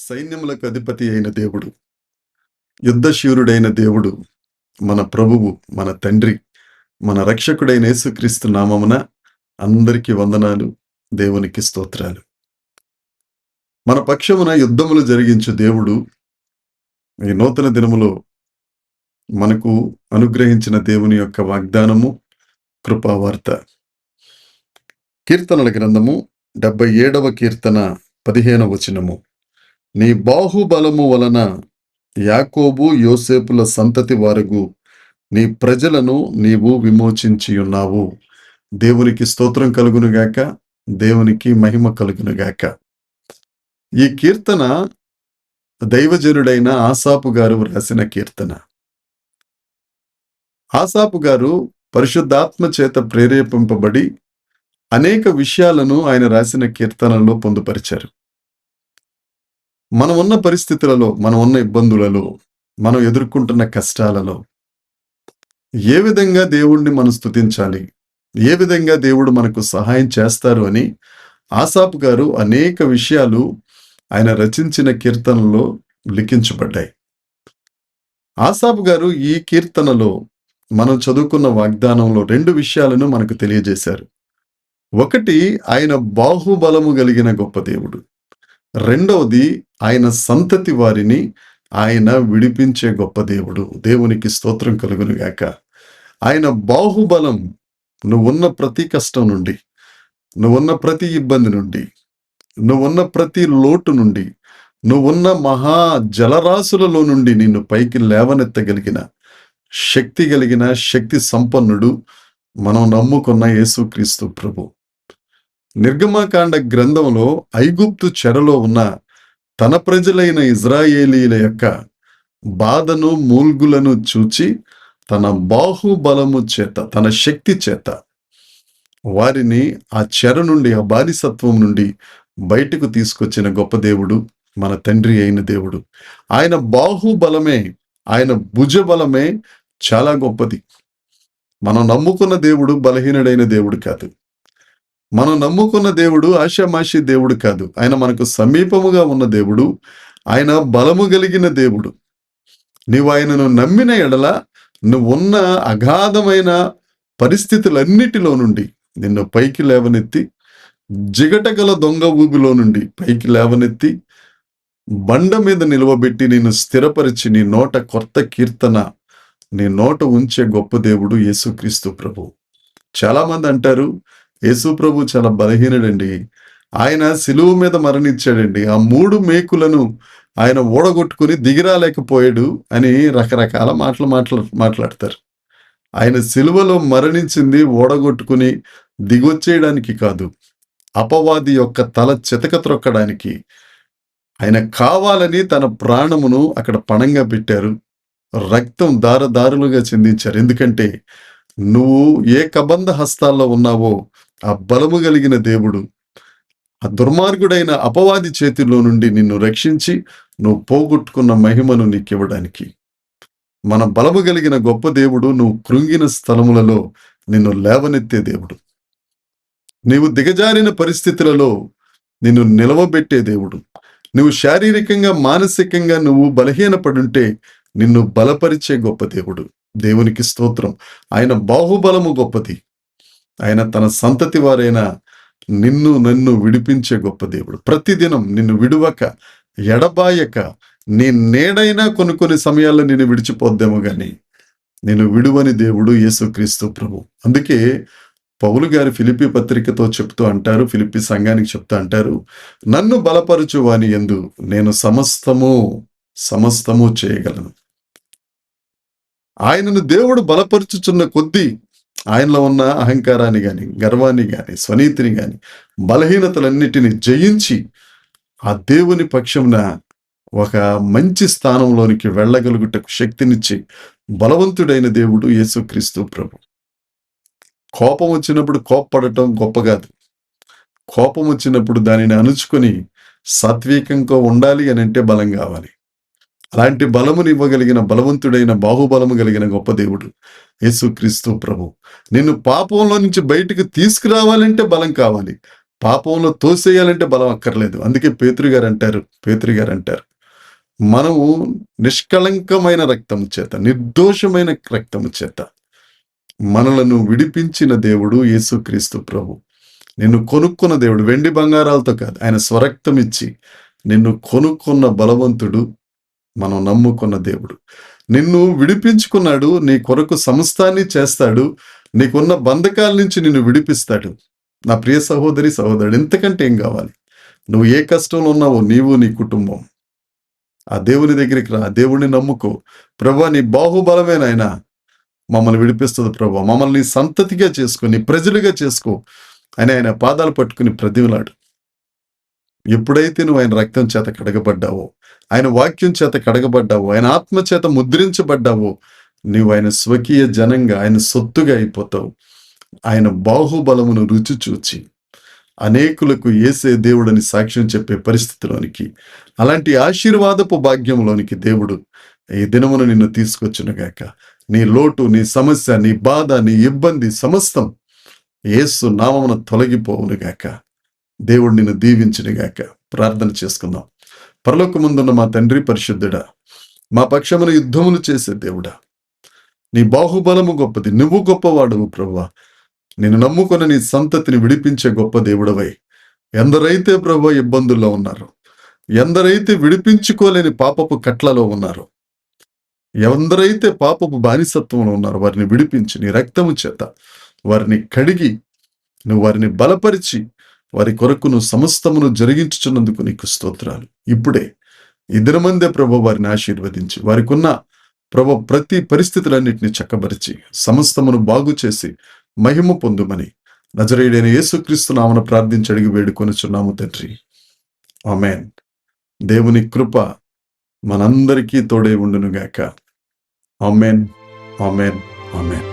సైన్యములకు అధిపతి అయిన దేవుడు, యుద్ధశూరుడైన దేవుడు, మన ప్రభువు, మన తండ్రి, మన రక్షకుడైన యేసుక్రీస్తు నామమున అందరికీ వందనాలు. దేవునికి స్తోత్రాలు. మన పక్షమున యుద్ధములు జరిగించు దేవుడు ఈ నూతన దినములో మనకు అనుగ్రహించిన దేవుని యొక్క వాగ్దానము, కృపావార్త. కీర్తనల గ్రంథము 77వ కీర్తన 15వ వచనము. నీ బాహుబలము వలన యాకోబు యోసేపుల సంతతి వారగు నీ ప్రజలను నీవు విమోచించియున్నావు. దేవునికి స్తోత్రం కలుగునుగాక, దేవునికి మహిమ కలుగునుగాక. ఈ కీర్తన దైవజనుడైన ఆసాపు గారు రాసిన కీర్తన. ఆసాపు గారు పరిశుద్ధాత్మ చేత ప్రేరేపింపబడి అనేక విషయాలను ఆయన రాసిన కీర్తనలో పొందుపరిచారు. మనం ఉన్న పరిస్థితులలో, మనం ఉన్న ఇబ్బందులలో, మనం ఎదుర్కొంటున్న కష్టాలలో ఏ విధంగా దేవుణ్ణి మనం స్తుతించాలి, ఏ విధంగా దేవుడు మనకు సహాయం చేస్తారు అని ఆసాపు గారు అనేక విషయాలు ఆయన రచించిన కీర్తనలో లిఖించబడ్డాయి. ఆసాపు గారు ఈ కీర్తనలో మనం చదువుకున్న వాగ్దానంలో 2 విషయాలను మనకు తెలియజేశారు. ఒకటి, ఆయన బాహుబలము కలిగిన గొప్ప దేవుడు. రెండవది, ఆయన సంతతి వారిని ఆయన విడిపించే గొప్ప దేవుడు. దేవునికి స్తోత్రం కలుగునుగాక. ఆయన బాహుబలం, నువ్వున్న ప్రతి కష్టం నుండి, నువ్వున్న ప్రతి ఇబ్బంది నుండి, నువ్వున్న ప్రతి లోటు నుండి, నువ్వున్న మహా జలరాశులలో నుండి నిన్ను పైకి లేవనెత్తగలిగిన శక్తి కలిగిన శక్తి సంపన్నుడు మనం నమ్ముకున్న యేసుక్రీస్తు ప్రభు. నిర్గమకాండ గ్రంథంలో ఐగుప్తు చెరలో ఉన్న తన ప్రజలైన ఇజ్రాయేలీల యొక్క బాధను, మూల్గులను చూచి తన బాహుబలము చేత, తన శక్తి చేత వారిని ఆ చెర నుండి, ఆ బానిసత్వం నుండి బయటకు తీసుకొచ్చిన గొప్ప దేవుడు మన తండ్రి అయిన దేవుడు. ఆయన బాహుబలమే, ఆయన భుజబలమే చాలా గొప్పది. మనం నమ్ముకున్న దేవుడు బలహీనుడైన దేవుడు కాదు. మనం నమ్ముకున్న దేవుడు ఆషామాషి దేవుడు కాదు. ఆయన మనకు సమీపముగా ఉన్న దేవుడు. ఆయన బలము కలిగిన దేవుడు. నీవు ఆయనను నమ్మిన ఎడల నువ్వున్న అగాధమైన పరిస్థితులన్నిటిలో నుండి నిన్ను పైకి లేవనెత్తి, జిగటగల దొంగ ఊబిలో నుండి పైకి లేవనెత్తి, బండ మీద నిలవబెట్టి నిన్ను స్థిరపరిచి నీ నోట కొత్త కీర్తన నీ నోట ఉంచే గొప్ప దేవుడు యేసుక్రీస్తు ప్రభు. చాలా మంది అంటారు, యేసు ప్రభు చాలా బలహీనుడండి, ఆయన సిలువ మీద మరణించాడండి, ఆ 3 మేకులను ఆయన ఓడగొట్టుకుని దిగిరాలేకపోయాడు అని రకరకాల మాట్లాడతారు. ఆయన సిలువలో మరణించింది ఓడగొట్టుకుని దిగొచ్చేయడానికి కాదు, అపవాది యొక్క తల చితక త్రొక్కడానికి. ఆయన కావాలని తన ప్రాణమును అక్కడ పణంగా పెట్టారు, రక్తం దారదారులుగా చిందించారు. ఎందుకంటే నువ్వు ఏ కబంధ హస్తాల్లో ఉన్నావో ఆ బలము కలిగిన దేవుడు ఆ దుర్మార్గుడైన అపవాది చేతిలో నుండి నిన్ను రక్షించి నువ్వు పోగొట్టుకున్న మహిమను నీకు ఇవ్వడానికి. మన బలము కలిగిన గొప్ప దేవుడు నువ్వు కృంగిన స్థలములలో నిన్ను లేవనెత్తే దేవుడు. నీవు దిగజారిన పరిస్థితులలో నిన్ను నిలవబెట్టే దేవుడు. నువ్వు శారీరకంగా, మానసికంగా నువ్వు బలహీనపడుంటే నిన్ను బలపరిచే గొప్ప దేవుడు. దేవునికి స్తోత్రం. ఆయన బాహుబలము గొప్పది. ఆయన తన సంతతి వారైన నిన్ను నన్ను విడిపించే గొప్ప దేవుడు. ప్రతిదినం నిన్ను విడువక, ఎడబాయక, నీ నీడైనా కొన్ని సమయాల్లో నిన్ను విడిచిపోద్దేమో గాని నేను విడువని దేవుడు యేసుక్రీస్తు ప్రభు. అందుకే పౌలు గారు ఫిలిప్పీ పత్రికతో చెప్తూ అంటారు, ఫిలిప్పీ సంఘానికి చెప్తూ అంటారు, నన్ను బలపరచు వాని యందు నేను సమస్తము చేయగలను. ఆయనను దేవుడు బలపరుచుచున్న కొద్దీ ఆయనలో ఉన్న అహంకారాన్ని గాని, గర్వాన్ని గాని, స్వనీతిని గాని, బలహీనతలన్నిటిని జయించి ఆ దేవుని పక్షంన ఒక మంచి స్థానంలోనికి వెళ్ళగలుగుటకు శక్తినిచ్చి బలవంతుడైన దేవుడు యేసుక్రీస్తు ప్రభు. కోపం వచ్చినప్పుడు కోప్పడటం గొప్ప కాదు. కోపం వచ్చినప్పుడు దానిని అణుచుకొని సాత్వికంగా ఉండాలి అని అంటే బలం కావాలి. అలాంటి బలముని ఇవ్వగలిగిన బలవంతుడైన బాహుబలము కలిగిన గొప్ప దేవుడు యేసుక్రీస్తు ప్రభు. నిన్ను పాపంలో నుంచి బయటకు తీసుకురావాలంటే బలం కావాలి. పాపంలో తోసేయాలంటే బలం అక్కర్లేదు. అందుకే పేతురు గారు అంటారు, మనము నిష్కళంకమైన రక్తము చేత, నిర్దోషమైన రక్తము చేత మనలను విడిపించిన దేవుడు యేసుక్రీస్తు ప్రభు. నిన్ను కొనుక్కున్న దేవుడు, వెండి బంగారాలతో కాదు, ఆయన స్వరక్తం ఇచ్చి నిన్ను కొనుక్కున్న బలవంతుడు, మనం నమ్ముకున్న దేవుడు. నిన్ను విడిపించుకున్నాడు, నీ కొరకు సమస్తాన్ని చేస్తాడు, నీకున్న బంధకాల నుంచి నిన్ను విడిపిస్తాడు. నా ప్రియ సహోదరి సహోదరుడు, ఇంతకంటే ఏం కావాలి? నువ్వు ఏ కష్టంలో ఉన్నావో, నీవు నీ కుటుంబం, ఆ దేవుని దగ్గరికి రా, దేవుడిని నమ్ముకో. ప్రభా, నీ బాహుబలమే నాయన మమ్మల్ని విడిపిస్తుంది ప్రభా, మమ్మల్ని సంతతిగా చేసుకో, నీ ప్రజలుగా చేసుకో అని ఆయన పాదాలు పట్టుకుని ప్రతిమలాడు. ఎప్పుడైతే నువ్వు ఆయన రక్తం చేత కడగబడ్డావో, ఆయన వాక్యం చేత కడగబడ్డావో, ఆయన ఆత్మ చేత ముద్రించబడ్డావో, నీవు ఆయన స్వకీయ జనంగా, ఆయన సొత్తుగా అయిపోతావు. ఆయన బాహుబలమును రుచి చూచి అనేకులకు యేసే దేవుడని సాక్ష్యం చెప్పే పరిస్థితిలోనికి, అలాంటి ఆశీర్వాదపు భాగ్యంలోనికి దేవుడు ఈ దినమును నిన్ను తీసుకొచ్చునుగాక. నీ లోటు, నీ సమస్య, నీ బాధ, నీ ఇబ్బంది సమస్తం యేసు నామమున తొలగిపోవునుగాక. దేవుడు నిన్ను దీవించునుగాక. ప్రార్థన చేసుకుందాం. పరలోకమందున్న మా తండ్రి పరిశుద్ధుడా, మా పక్షమున యుద్ధములు చేసే దేవుడా, నీ బాహుబలము గొప్పది, నువ్వు గొప్పవాడువు ప్రభువా. నిన్ను నమ్ముకున్న నీ సంతతిని విడిపించే గొప్ప దేవుడవై, ఎందరైతే ప్రభువా ఇబ్బందుల్లో ఉన్నారు, ఎందరైతే విడిపించుకోలేని పాపపు కట్లలో ఉన్నారు, ఎందరైతే పాపపు బానిసత్వంలో ఉన్నారో వారిని విడిపించి నీ రక్తము చేత వారిని కడిగి, నువ్వు వారిని బలపరిచి, వారి కొరకు నువ్వు సమస్తమును జరిగించుచున్నందుకు నీకు స్తోత్రాలు. ఇప్పుడే ఈ దినమందే ప్రభు వారిని ఆశీర్వదించి, వారికి ఉన్న ప్రభు ప్రతి పరిస్థితులన్నింటినీ చక్కబరిచి, సమస్తమును బాగు చేసి మహిమ పొందుమని నజరేయుడైన యేసుక్రీస్తు నామమున ప్రార్థించి అడిగి వేడుకొనుచున్నాము తండ్రి. ఆమేన్. దేవుని కృప మనందరికీ తోడై ఉండునుగాక. ఆమేన్, ఆమేన్, ఆమేన్.